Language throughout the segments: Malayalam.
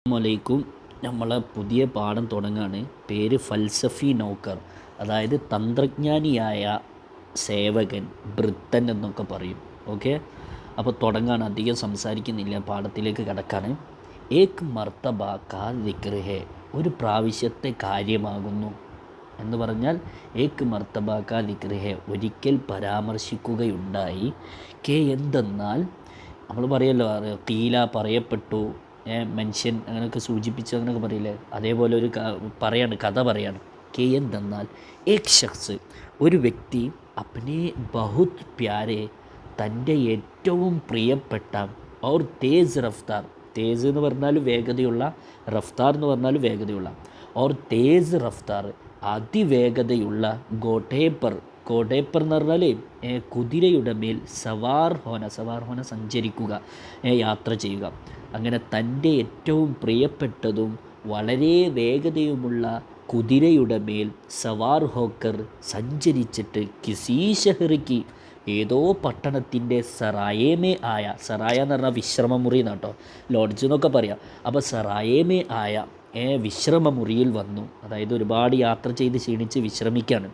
അസ്സലാമലൈക്കും. നമ്മൾ പുതിയ പാഠം തുടങ്ങാണ്. പേര് ഫൽസഫി നൗക്കർ, അതായത് തന്ത്രജ്ഞാനിയായ സേവകൻ, ഭൃത്തൻ എന്നൊക്കെ പറയും. ഓക്കെ, അപ്പോൾ തുടങ്ങാണ്. അധികം സംസാരിക്കുന്നില്ല, പാഠത്തിലേക്ക് കടക്കാണ്. ഏക് മർത്തബ കാ ദിക്ർ ഹേ, ഒരു പ്രാവശ്യത്തെ കാര്യമാകുന്നു എന്ന് പറഞ്ഞാൽ ഏക് മർത്തബ കാ ദിക്ർ ഹേ, ഒരിക്കൽ പരാമർശിക്കുകയുണ്ടായി. കെ എന്തെന്നാൽ നമ്മൾ പറയല്ലോ, തീല പറയപ്പെട്ടു, മനുഷ്യൻ അങ്ങനെയൊക്കെ സൂചിപ്പിച്ച് അങ്ങനെയൊക്കെ പറയില്ലേ, അതേപോലെ ഒരു പറയാണ്, കഥ പറയാണ്. കെ എന്തെന്നാൽ ഏക് ഷഖ്സ്, ഒരു വ്യക്തി അപ്നെ ബഹുത് പ്യാരെ, തൻ്റെ ഏറ്റവും പ്രിയപ്പെട്ട, ഔർ തേസ് റഫ്താർ, തേസ് എന്ന് പറഞ്ഞാൽ വേഗതയുള്ള, റഫ്താർ എന്ന് പറഞ്ഞാൽ വേഗതയുള്ള, ഔർ തേസ് റഫ്താർ അതിവേഗതയുള്ള, ഗോട്ടേപ്പർ, ഗോട്ടേപ്പർ എന്ന് പറഞ്ഞാൽ കുതിരയുടെ മേൽ സവാർ ഹോന സഞ്ചരിക്കുക, യാത്ര ചെയ്യുക. അങ്ങനെ തൻ്റെ ഏറ്റവും പ്രിയപ്പെട്ടതും വളരെ വേഗതയുമുള്ള കുതിരയുടെ മേൽ സവാർ ഹോക്കർ സഞ്ചരിച്ചിട്ട്, കിസി ഷഹ്റിക്ക്, ഏതോ പട്ടണത്തിൻ്റെ സറായേമേ ആയ, സറായ എന്ന് പറഞ്ഞാൽ വിശ്രമമുറി എന്നാട്ടോ, ലോഡ്ജ് എന്നൊക്കെ പറയാം. അപ്പോൾ സറായേമേ ആയ വിശ്രമമുറിയിൽ വന്നു. അതായത് ഒരുപാട് യാത്ര ചെയ്ത് ക്ഷീണിച്ച് വിശ്രമിക്കുകയാണ്.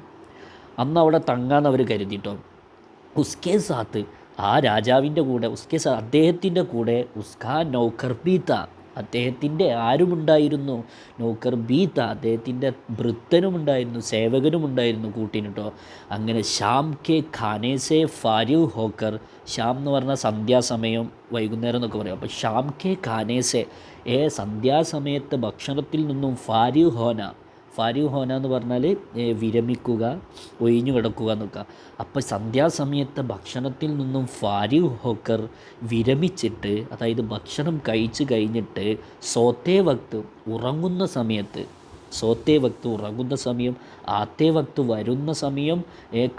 അന്ന് അവിടെ തങ്ങാന്ന് അവർ കരുതിട്ടോ. ഉസ്കെ സാത്ത്, ആ രാജാവിൻ്റെ കൂടെ, ഉസ്കെ സാത്ത് അദ്ദേഹത്തിൻ്റെ കൂടെ, ഉസ്കാ നൗക്കർ ബീത്ത, അദ്ദേഹത്തിൻ്റെ ആരുമുണ്ടായിരുന്നു, നൗക്കർ ബീത്ത അദ്ദേഹത്തിൻ്റെ ഭൃത്തനുമുണ്ടായിരുന്നു, സേവകനുമുണ്ടായിരുന്നു കൂട്ടിനിട്ടോ. അങ്ങനെ ഷാം കെ ഖാനേസെ ഫാരിഹ് ഹോക്കർ, ഷാം എന്ന് പറഞ്ഞാൽ സന്ധ്യാസമയം, വൈകുന്നേരം എന്നൊക്കെ പറയും. അപ്പോൾ ഷാം കെ ഖാനേസെ, സന്ധ്യാസമയത്ത് ഭക്ഷണത്തിൽ നിന്നും ഫാരിഹ് ഹോന എന്ന് പറഞ്ഞാൽ വിരമിക്കുക, ഒഴിഞ്ഞു കിടക്കുക എന്നൊക്കെ. അപ്പോൾ സന്ധ്യാസമയത്ത് ഭക്ഷണത്തിൽ നിന്നും ഫാരിഹ് ഹോക്കർ വിരമിച്ചിട്ട്, അതായത് ഭക്ഷണം കഴിച്ച് കഴിഞ്ഞിട്ട്, സോത്തേ വക്ത് ഉറങ്ങുന്ന സമയത്ത്, സോത്തേ വക്ത് ഉറങ്ങുന്ന സമയം, ആത്തേ വക്ത് വരുന്ന സമയം,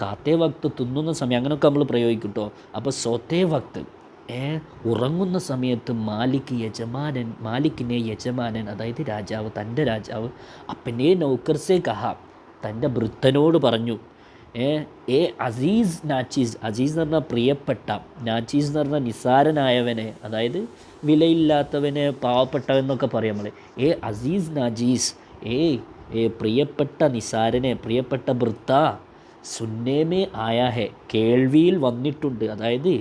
കാത്തേ വക്ത് തിന്നുന്ന സമയം, അങ്ങനെയൊക്കെ നമ്മൾ പ്രയോഗിക്കും കേട്ടോ. അപ്പോൾ സോത്തേ വക്ത് ഉറങ്ങുന്ന സമയത്ത് മാലിക്കിനെ യജമാനൻ, അതായത് രാജാവ്, തൻ്റെ രാജാവ്, അപ്പനെ നൗക്കർസെ കഹ, തൻ്റെ ഭൃത്തനോട് പറഞ്ഞു, അസീസ് നാച്ചീസ്, അസീസ് എന്ന് പറഞ്ഞാൽ പ്രിയപ്പെട്ട, നാച്ചീസ് എന്ന് പറഞ്ഞാൽ നിസാരനായവനെ, അതായത് വിലയില്ലാത്തവനെ, പാവപ്പെട്ടവനെന്നൊക്കെ പറയാം നമ്മൾ. അസീസ് നാജീസ്, പ്രിയപ്പെട്ട നിസാരനെ, പ്രിയപ്പെട്ട ഭൃത്ത, സുന്നേമേ ആയാ ഹെ, കേൾവിയിൽ വന്നിട്ടുണ്ട്, അതായത്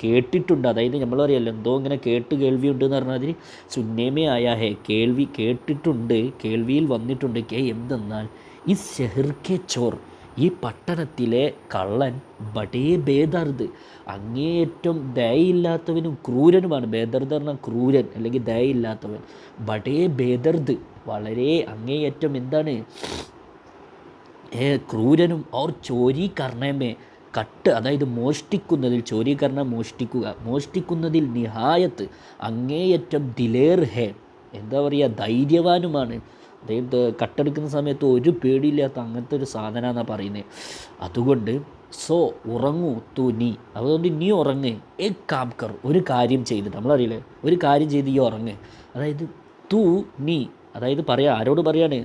കേട്ടിട്ടുണ്ട്, അതായത് നമ്മൾ അറിയാമല്ലോ, എന്തോ ഇങ്ങനെ കേൾവി ഉണ്ട് എന്ന് പറഞ്ഞാൽ സുന്നേമേ ആയാ ഹെ, കേട്ടിട്ടുണ്ട്, കേൾവിയിൽ വന്നിട്ടുണ്ട്. എന്തെന്നാൽ ഈ ഷെഹ്ർക്കെ ചോർ, ഈ പട്ടണത്തിലെ കള്ളൻ, ബഡേ ബേദർദ്, അങ്ങേയറ്റം ദയയില്ലാത്തവനും ക്രൂരനുമാണ്. ബേദർദ് പറഞ്ഞാൽ ക്രൂരൻ അല്ലെങ്കിൽ ദയയില്ലാത്തവൻ. ബഡേ ബേദർദ്, വളരെ അങ്ങേയറ്റം എന്താണ്, ക്രൂരനും. ഓർ ചോരി കർണമേ, കട്ട്, അതായത് മോഷ്ടിക്കുന്നതിൽ, ചോരി കർണ മോഷ്ടിക്കുക, മോഷ്ടിക്കുന്നതിൽ നിഹായത്ത്, അങ്ങേയറ്റം ദിലേർ ഹേ, എന്താ പറയുക, ധൈര്യവാനുമാണ്. അതായത് കട്ടെടുക്കുന്ന സമയത്ത് ഒരു പേടിയില്ലാത്ത അങ്ങനത്തെ ഒരു സാധന എന്നാണ് പറയുന്നത്. അതുകൊണ്ട് ഉറങ്ങൂ തു നീ, അതുകൊണ്ട് നീ ഉറങ്ങ്. കാംകർ, ഒരു കാര്യം ചെയ്തിട്ട്, നമ്മളറിയില്ലേ, ഒരു കാര്യം ചെയ്ത് ഈ ഉറങ്ങ്, അതായത് തു നീ, അതായത് പറയാം, ആരോട് പറയാണ്,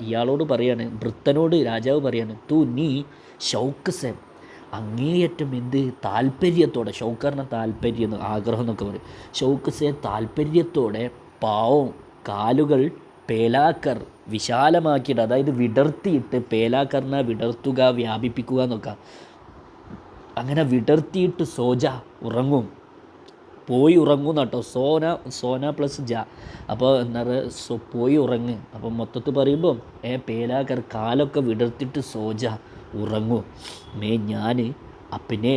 ഇയാളോട് പറയാണ്, ഭൃത്തനോട് രാജാവ് പറയാണ്, തു നീ ഷൗക്ക് സെ, അങ്ങേയറ്റം എന്ത് താല്പര്യത്തോടെ, ഷൗക്കറിന താല്പര്യം, ആഗ്രഹം എന്നൊക്കെ പറയും, ഷൗക്ക് സെ താല്പര്യത്തോടെ, പാവം കാലുകൾ, പേലാക്കർ വിശാലമാക്കിയിട്ട്, അതായത് വിടർത്തിയിട്ട്, പേലാക്കറിന വിടർത്തുക, വ്യാപിപ്പിക്കുക എന്നൊക്കെ, അങ്ങനെ വിടർത്തിയിട്ട്, സോജ ഉറങ്ങും, പോയി ഉറങ്ങും കേട്ടോ. സോന പ്ലസ് ജ, അപ്പോൾ എന്താ പറയുക, പോയി ഉറങ്ങ്. അപ്പം മൊത്തത്തിൽ പറയുമ്പോൾ പേലാക്കർ കാലൊക്കെ വിടർത്തിട്ട് സോജ ഉറങ്ങൂ. ഞാൻ അപ്പിനെ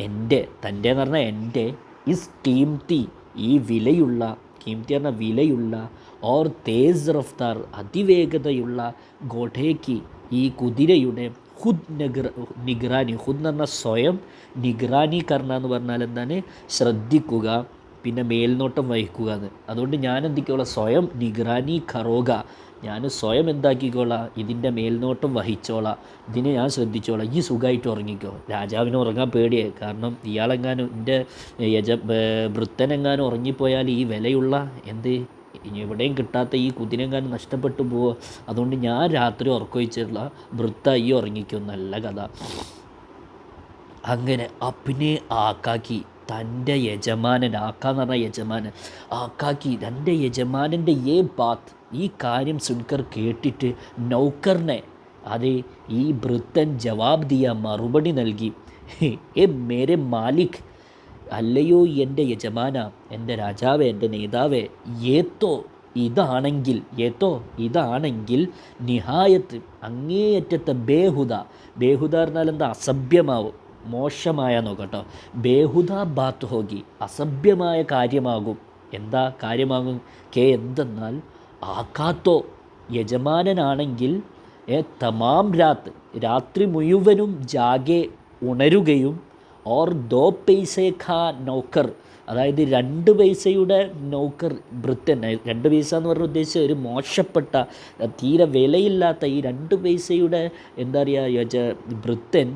എൻ്റെ, തൻ്റെ എന്ന് പറഞ്ഞാൽ എൻ്റെ, ഇസ് കീംതി, ഈ വിലയുള്ള, കീംതി പറഞ്ഞാൽ വിലയുള്ള, ഓർ തേസ് റഫ്താർ അതിവേഗതയുള്ള, ഗോഠേക്ക് ഈ കുതിരയുടെ, ഹുദ് നിഗ്രാനി, ഹുദ് എന്ന് പറഞ്ഞാൽ സ്വയം, നിഗ്രാനി കർണ എന്ന് പറഞ്ഞാൽ എന്താണ്, ശ്രദ്ധിക്കുക, പിന്നെ മേൽനോട്ടം വഹിക്കുക എന്ന്. അതുകൊണ്ട് ഞാൻ എന്തൊക്കെയുള്ള, സ്വയം നിഗ്രാനി ഖറോഗ, ഞാൻ സ്വയം എന്താക്കിക്കോളാം, ഇതിൻ്റെ മേൽനോട്ടം വഹിച്ചോളാം, ഇതിനെ ഞാൻ ശ്രദ്ധിച്ചോളാം, ഈ സുഖമായിട്ട് ഉറങ്ങിക്കോ. രാജാവിന് ഉറങ്ങാൻ പേടിയായി, കാരണം ഇയാളെങ്ങാനും, എൻ്റെ ഭൃത്തനെങ്ങാനും ഉറങ്ങിപ്പോയാൽ ഈ വിലയുള്ള ഇനി എവിടെയും കിട്ടാത്ത ഈ കുതിരെങ്ങാനും നഷ്ടപ്പെട്ടു പോവോ, അതുകൊണ്ട് ഞാൻ രാത്രി ഉറക്കൊഴിച്ചിട്ടുള്ള ഭൃത്ത ഈ ഉറങ്ങിക്കും. നല്ല കഥ. അങ്ങനെ അപ്പിനെ ആക്കാക്കി, തൻ്റെ യജമാനൻ, ആക്കാന്ന് പറഞ്ഞ യജമാനൻ, ആക്കാക്കി തൻ്റെ യജമാനൻ്റെ ബാത്ത്, ഈ കാര്യം സുൻകർ കേട്ടിട്ട് നൗക്കറിനെ, അത് ഈ ഭൃത്തൻ ജവാബ് മറുപടി നൽകി, മേരെ മാലിക്, അല്ലയോ എൻ്റെ യജമാന, എൻ്റെ രാജാവേ, എൻ്റെ നേതാവേ, ഇതാണെങ്കിൽ നിഹായത്ത്, അങ്ങേയറ്റത്തെ ബേഹുദ പറഞ്ഞാൽ എന്താ, അസഭ്യമാവും, മോശമായ നോക്കട്ടോ, ബേഹുദ ബാത്ത് ഹോഗി, അസഭ്യമായ കാര്യമാകും. എന്താ കാര്യമാകും? എന്തെന്നാൽ ആക്കാത്തോ, യജമാനനാണെങ്കിൽ തമാം രാത്രി മുഴുവനും ജാഗെ ഉണരുകയും, ഓർ 2 പൈസേ ഖാ നൗക്കർ, അതായത് 2 പൈസയുടെ നൗക്കർ ഭൃത്തൻ, 2 പൈസ എന്ന് പറഞ്ഞ ഉദ്ദേശിച്ച ഒരു മോശപ്പെട്ട തീരെ വിലയില്ലാത്ത ഈ 2 പൈസയുടെ എന്താ പറയുക ഭൃത്തൻ,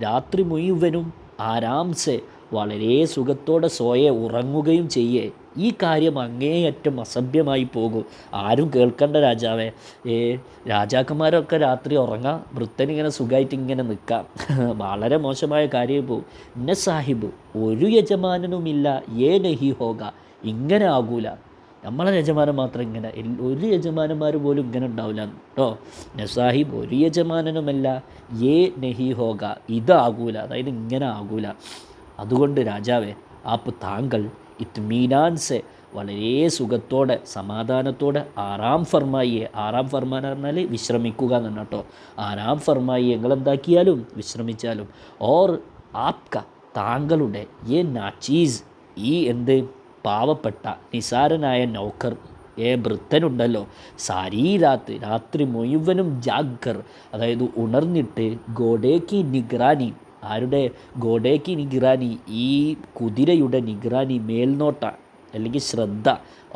രാത്രി മുഴുവനും ആരാംസെ വളരെ സുഖത്തോടെ ഉറങ്ങുകയും ചെയ്യേ. ഈ കാര്യം അങ്ങേയറ്റം അസഭ്യമായി പോകും. ആരും കേൾക്കേണ്ട രാജാവേ, രാജാക്കന്മാരൊക്കെ രാത്രി ഉറങ്ങാം, വൃത്തനിങ്ങനെ സുഖമായിട്ട് ഇങ്ങനെ നിൽക്കാം. വളരെ മോശമായ കാര്യം പോകും. ഇന്ന സാഹിബ്, ഒരു യജമാനനുമില്ല, നഹി ഹോഗ, ഇങ്ങനെ ആകൂല. നമ്മളെ യജമാനൻ മാത്രം ഇങ്ങനെ, ഒരു യജമാനന്മാർ പോലും ഇങ്ങനെ ഉണ്ടാവില്ല കേട്ടോ. നസാഹിബ്, ഒരു യജമാനനുമല്ല, നഹി ഹോഗ, ഇതാകൂല, അതായത് ഇങ്ങനെ ആകൂല. അതുകൊണ്ട് രാജാവേ, താങ്കൾ ഇത്മീനാൻ സെ, വളരെ സുഖത്തോടെ സമാധാനത്തോടെ, ആറാം ഫർമാൻ പറഞ്ഞാൽ വിശ്രമിക്കുക എന്നാണ് കേട്ടോ. ആറാം ഫർമായി, എന്താക്കിയാലും വിശ്രമിച്ചാലും, ഓർ ആപ്ക, താങ്കളുടെ നാച്ചീസ്, ഈ പാവപ്പെട്ട നിസാരനായ നൗക്കർ ഭൃത്തനുണ്ടല്ലോ, രാത്രി മുഴുവനും ജാഗർ, അതായത് ഉണർന്നിട്ട്, ഗോഡേക്ക് നിഗ്രാനി, ആരുടെ ഗോഡേക്ക് നിഗ്രാനി, ഈ കുതിരയുടെ നിഗ്രാനി, മേൽനോട്ട അല്ലെങ്കിൽ ശ്രദ്ധ,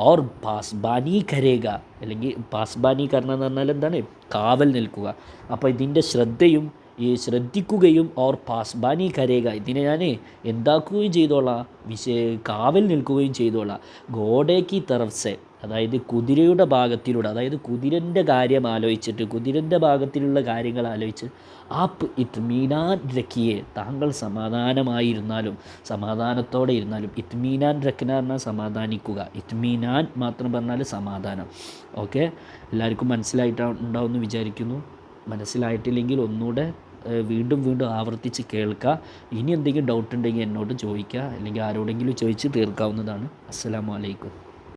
ഓർ പാസ്ബാനി കരേക, അല്ലെങ്കിൽ പാസ്ബാനി കരണം എന്ന് പറഞ്ഞാൽ എന്താണ്, കാവൽ നിൽക്കുക. അപ്പോൾ ഇതിൻ്റെ ശ്രദ്ധിക്കുകയും, ഓർ പാസ്ബാനി കരേക, ഇതിനെ ഞാൻ എന്താക്കുകയും ചെയ്തോളാം, കാവൽ നിൽക്കുകയും ചെയ്തോളാം. ഗോഡേക്ക് തറഫ്സെ, അതായത് കുതിരയുടെ ഭാഗത്തിലൂടെ, അതായത് കുതിരൻ്റെ കാര്യം ആലോചിച്ചിട്ട്, കുതിരൻ്റെ ഭാഗത്തിലുള്ള കാര്യങ്ങൾ ആലോചിച്ച്, ഇത്മീനാൻ രക്കിയെ, താങ്കൾ സമാധാനത്തോടെ ഇരുന്നാലും, ഇത്മീനാൻ രക്കന പറഞ്ഞാൽ സമാധാനിക്കുക, ഇത്മീനാൻ മാത്രം പറഞ്ഞാൽ സമാധാനം. ഓക്കെ, എല്ലാവർക്കും മനസ്സിലായിട്ടുണ്ടാവുമെന്ന് വിചാരിക്കുന്നു. മനസ്സിലായിട്ടില്ലെങ്കിൽ ഒന്നുകൂടെ വീണ്ടും ആവർത്തിച്ച് കേൾക്കുക. ഇനി എന്തെങ്കിലും ഡൗട്ട് ഉണ്ടെങ്കിൽ എന്നോട് ചോദിക്കുക, അല്ലെങ്കിൽ ആരോടെങ്കിലും ചോദിച്ച് തീർക്കാവുന്നതാണ്. അസ്സലാമു അലൈക്കും.